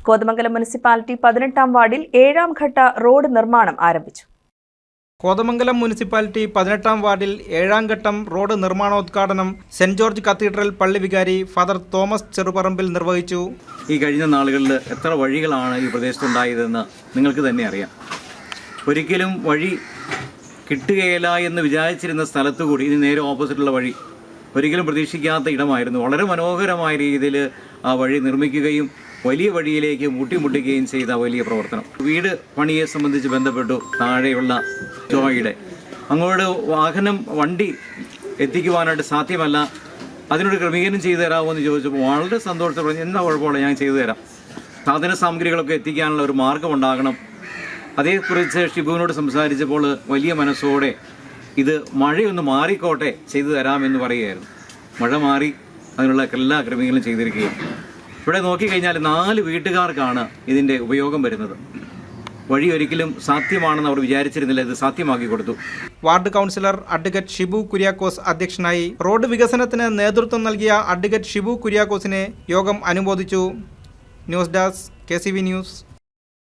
Kothamangalam municipality 18-ാം വാർഡിൽ 7-ാം ഘട്ട road നിർമ്മാണം ആരംഭിച്ചു. കോതമംഗലം മുനിസിപ്പാലിറ്റി 18-ാം വാർഡിൽ 7-ാം ഘട്ടം റോഡ് നിർമ്മാണോദ്ഘാടനം സെന്റ് ജോർജ് കത്തീഡ്രൽ പള്ളി വികാരി ഫാദർ തോമസ് ചെറുപറമ്പിൽ നിർവഹിച്ചു. ഈ കഴിഞ്ഞ നാളുകളിൽ എത്ര വഴികളാണ് ഈ പ്രദേശത്തുണ്ടായതെന്ന് നിങ്ങൾക്ക് തന്നെ അറിയാം. ഒരിക്കലും വഴി കിട്ടുകയില്ല എന്ന് വിചാരിച്ചിരുന്ന സ്ഥലത്തുകൂടി ഇനി നേരെ ഓപ്പോസിറ്റുള്ള വഴി ഒരിക്കലും പ്രതീക്ഷിക്കാത്ത ഇടമായിരുന്നു. വളരെ മനോഹരമായ രീതിയിൽ ആ വഴി നിർമ്മിക്കുകയും വലിയ വഴിയിലേക്ക് മുട്ടിമുട്ടുകയും ചെയ്ത വലിയ പ്രവർത്തനം. വീട് പണിയെ സംബന്ധിച്ച് ബന്ധപ്പെട്ടു താഴെയുള്ള ജോയിയുടെ അങ്ങോട്ട് വണ്ടി എത്തിക്കുവാനായിട്ട് സാധ്യമല്ല, അതിനൊരു ക്രമീകരണം ചെയ്തു തരാമോ എന്ന് ചോദിച്ചപ്പോൾ വളരെ സന്തോഷത്തോടെ എന്താ കുഴപ്പമില്ല, ഞാൻ ചെയ്തു തരാം. സാധന സാമഗ്രികളൊക്കെ എത്തിക്കാനുള്ള ഒരു മാർഗം ഉണ്ടാകണം. അതേക്കുറിച്ച് ഷിബുവിനോട് സംസാരിച്ചപ്പോൾ വലിയ മനസ്സോടെ ഇത് മഴയൊന്ന് മാറിക്കോട്ടെ ചെയ്തു തരാമെന്ന് പറയുകയായിരുന്നു. മഴ മാറി അതിനുള്ള എല്ലാ ക്രമീകരണം ചെയ്തിരിക്കുകയും ഇവിടെ നോക്കിക്കഴിഞ്ഞാൽ 4 വീട്ടുകാർക്കാണ് ഇതിൻ്റെ ഉപയോഗം വരുന്നത്. വഴി ഒരിക്കലും സാധ്യമാണെന്ന് അവർ വിചാരിച്ചിരുന്നില്ല, ഇത് സാധ്യമാക്കി കൊടുത്തു. Ward councillor advocate Shibu Kuriakose അധ്യക്ഷനായി. റോഡ് വികസനത്തിന് നേതൃത്വം നൽകിയ അഡ്വക്കേറ്റ് ഷിബു കുര്യാക്കോസിനെ യോഗം അനുമോദിച്ചു. News desk KCV news.